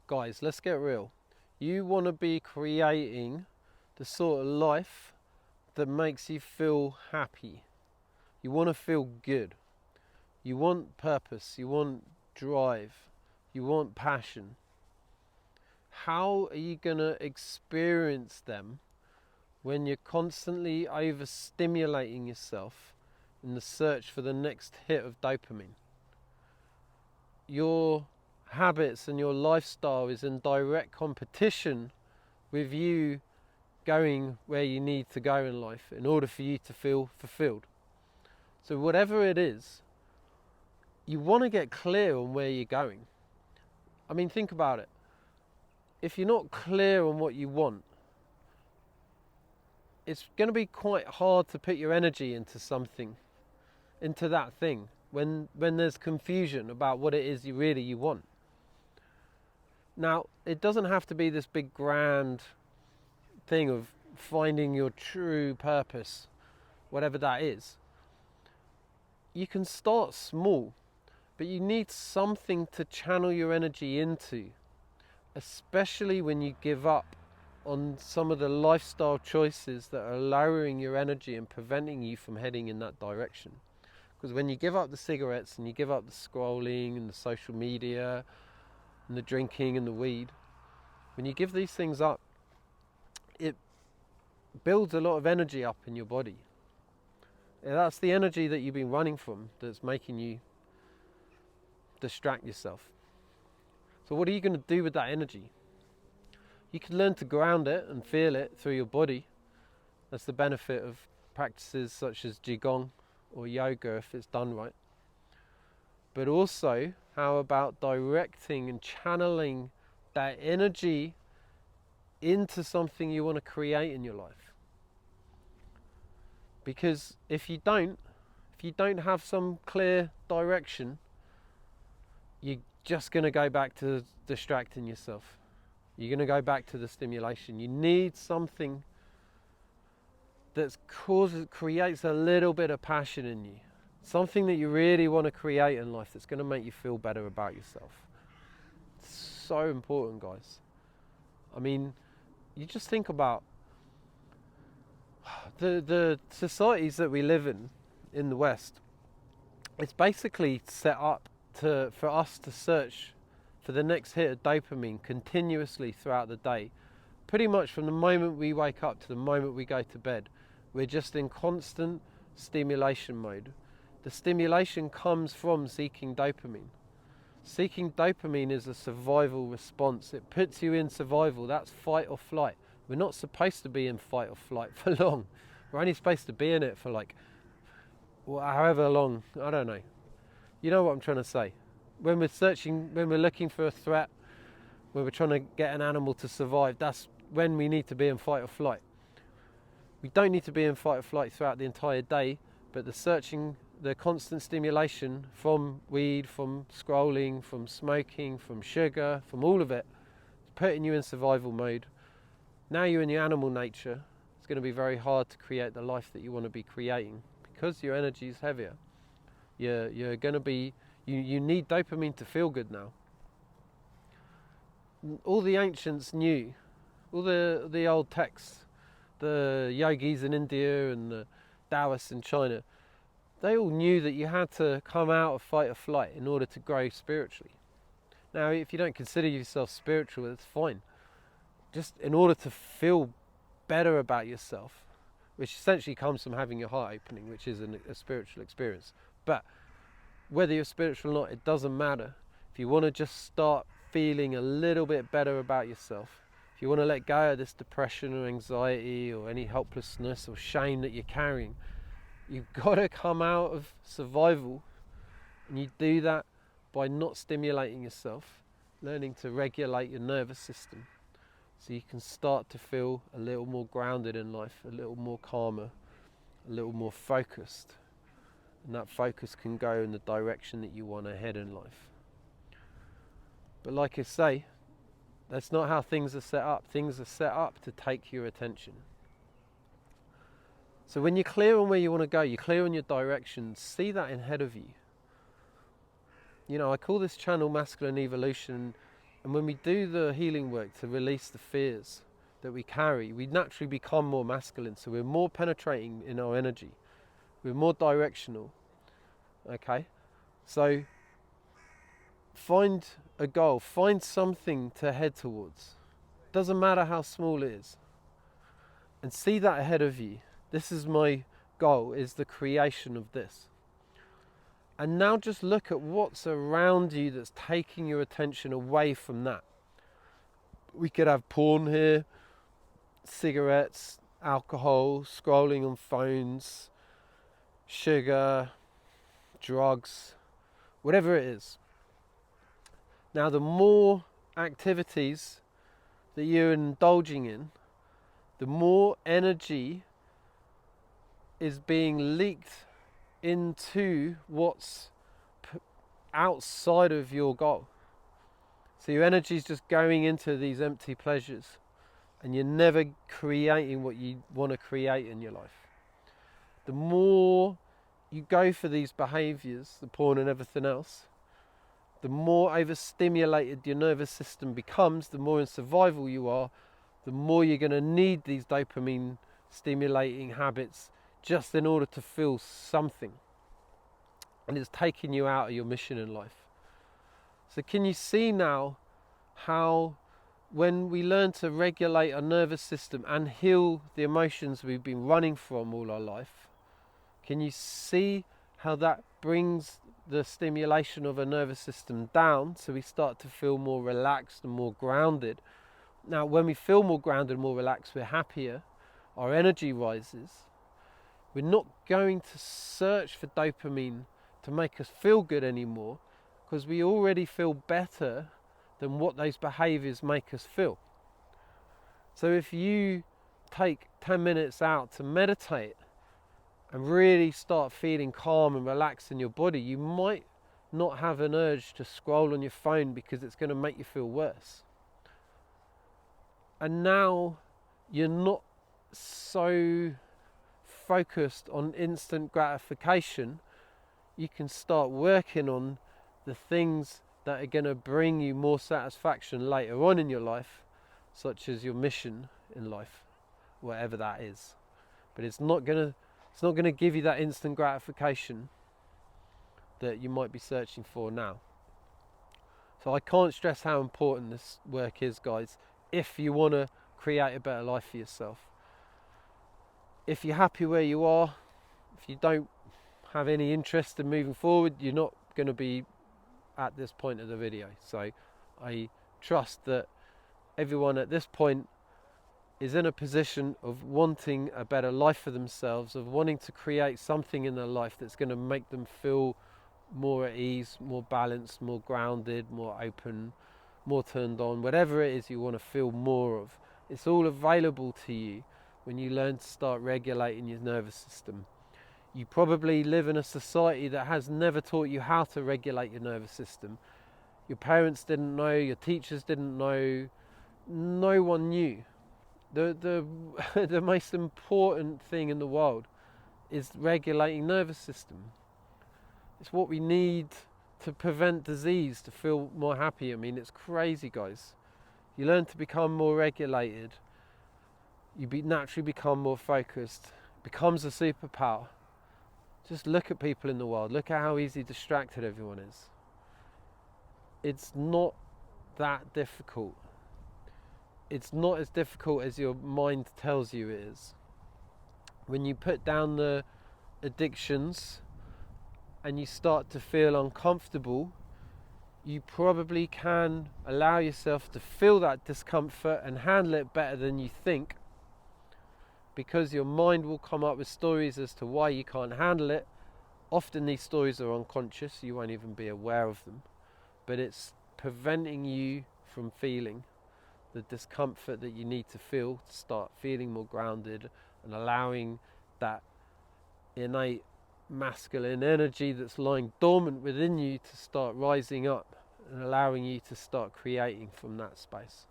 Guys, let's get real. You want to be creating the sort of life that makes you feel happy. You want to feel good. You want purpose. You want drive. You want passion. How are you going to experience them when you're constantly overstimulating yourself in the search for the next hit of dopamine? Your habits and your lifestyle is in direct competition with you going where you need to go in life in order for you to feel fulfilled. So whatever it is, you want to get clear on where you're going. I mean, think about it. If you're not clear on what you want, it's going to be quite hard to put your energy into something, into that thing, when there's confusion about what it is you want. Now, it doesn't have to be this big grand thing of finding your true purpose, whatever that is. You can start small, but you need something to channel your energy into, especially when you give up on some of the lifestyle choices that are lowering your energy and preventing you from heading in that direction. Because when you give up the cigarettes and you give up the scrolling and the social media and the drinking and the weed, when you give these things up, it builds a lot of energy up in your body. And that's the energy that you've been running from that's making you distract yourself. So what are you going to do with that energy? You can learn to ground it and feel it through your body. That's the benefit of practices such as Qigong or yoga if it's done right. But also, how about directing and channeling that energy into something you want to create in your life? Because if you don't have some clear direction, you're just going to go back to distracting yourself. You're going to go back to the stimulation. You need something that creates a little bit of passion in you. Something that you really want to create in life that's going to make you feel better about yourself. It's so important, guys. I mean, you just think about the societies that we live in the West. It's basically set up for us to search for the next hit of dopamine continuously throughout the day. Pretty much from the moment we wake up to the moment we go to bed. We're just in constant stimulation mode. The stimulation comes from seeking dopamine. Seeking dopamine is a survival response. It puts you in survival. That's fight or flight. We're not supposed to be in fight or flight for long. We're only supposed to be in it for however long. I don't know. You know what I'm trying to say. When we're looking for a threat, when we're trying to get an animal to survive, that's when we need to be in fight or flight. We don't need to be in fight or flight throughout the entire day, but the constant stimulation from weed, from scrolling, from smoking, from sugar, from all of it, is putting you in survival mode. Now you're in your animal nature. It's going to be very hard to create the life that you want to be creating because your energy is heavier. You're going to be. You need dopamine to feel good now. All the ancients knew, all the old texts, the yogis in India and the Taoists in China, they all knew that you had to come out of fight or flight in order to grow spiritually. Now, if you don't consider yourself spiritual, that's fine. Just in order to feel better about yourself, which essentially comes from having your heart opening, which is a spiritual experience. But whether you're spiritual or not, it doesn't matter. If you want to just start feeling a little bit better about yourself, if you want to let go of this depression or anxiety or any helplessness or shame that you're carrying, you've got to come out of survival. And you do that by not stimulating yourself, learning to regulate your nervous system so you can start to feel a little more grounded in life, a little more calmer, a little more focused. And that focus can go in the direction that you want to head in life. But like I say, that's not how things are set up. Things are set up to take your attention. So when you're clear on where you want to go, you're clear on your direction, see that ahead of you. You know, I call this channel Masculine Evolution, And when we do the healing work to release the fears that we carry, we naturally become more masculine. So we're more penetrating in our energy. We're more directional. Okay? So find a goal. Find something to head towards. Doesn't matter how small it is. And see that ahead of you. This is my goal, is the creation of this. And now just look at what's around you that's taking your attention away from that. We could have porn here, cigarettes, alcohol, scrolling on phones, sugar, drugs, whatever it is. Now, the more activities that you're indulging in, the more energy is being leaked into what's outside of your goal. So your energy is just going into these empty pleasures, and you're never creating what you want to create in your life. The more you go for these behaviors, the porn and everything else, the more overstimulated your nervous system becomes, the more in survival you are, the more you're going to need these dopamine stimulating habits just in order to feel something. And it's taking you out of your mission in life. So can you see now how when we learn to regulate our nervous system and heal the emotions we've been running from all our life, can you see how that brings the stimulation of our nervous system down, so we start to feel more relaxed and more grounded? Now, when we feel more grounded and more relaxed, we're happier, our energy rises. We're not going to search for dopamine to make us feel good anymore, because we already feel better than what those behaviors make us feel. So if you take 10 minutes out to meditate and really start feeling calm and relaxed in your body, you might not have an urge to scroll on your phone because it's going to make you feel worse. And now you're not so focused on instant gratification. You can start working on the things that are going to bring you more satisfaction later on in your life, such as your mission in life, whatever that is. But it's not going to give you that instant gratification that you might be searching for now. So I can't stress how important this work is, guys, if you want to create a better life for yourself. If you're happy where you are, if you don't have any interest in moving forward, you're not going to be at this point of the video. So I trust that everyone at this point is in a position of wanting a better life for themselves, of wanting to create something in their life that's going to make them feel more at ease, more balanced, more grounded, more open, more turned on, whatever it is you want to feel more of. It's all available to you when you learn to start regulating your nervous system. You probably live in a society that has never taught you how to regulate your nervous system. Your parents didn't know, your teachers didn't know, no one knew. The most important thing in the world is regulating nervous system. It's what we need to prevent disease, to feel more happy. I mean, it's crazy, guys. You learn to become more regulated, you naturally become more focused. It becomes a superpower. Just look at people in the world. Look at how easy distracted everyone is. It's not that difficult. It's not as difficult as your mind tells you it is. When you put down the addictions and you start to feel uncomfortable, you probably can allow yourself to feel that discomfort and handle it better than you think, because your mind will come up with stories as to why you can't handle it. Often these stories are unconscious, you won't even be aware of them, but it's preventing you from feeling the discomfort that you need to feel to start feeling more grounded and allowing that innate masculine energy that's lying dormant within you to start rising up and allowing you to start creating from that space.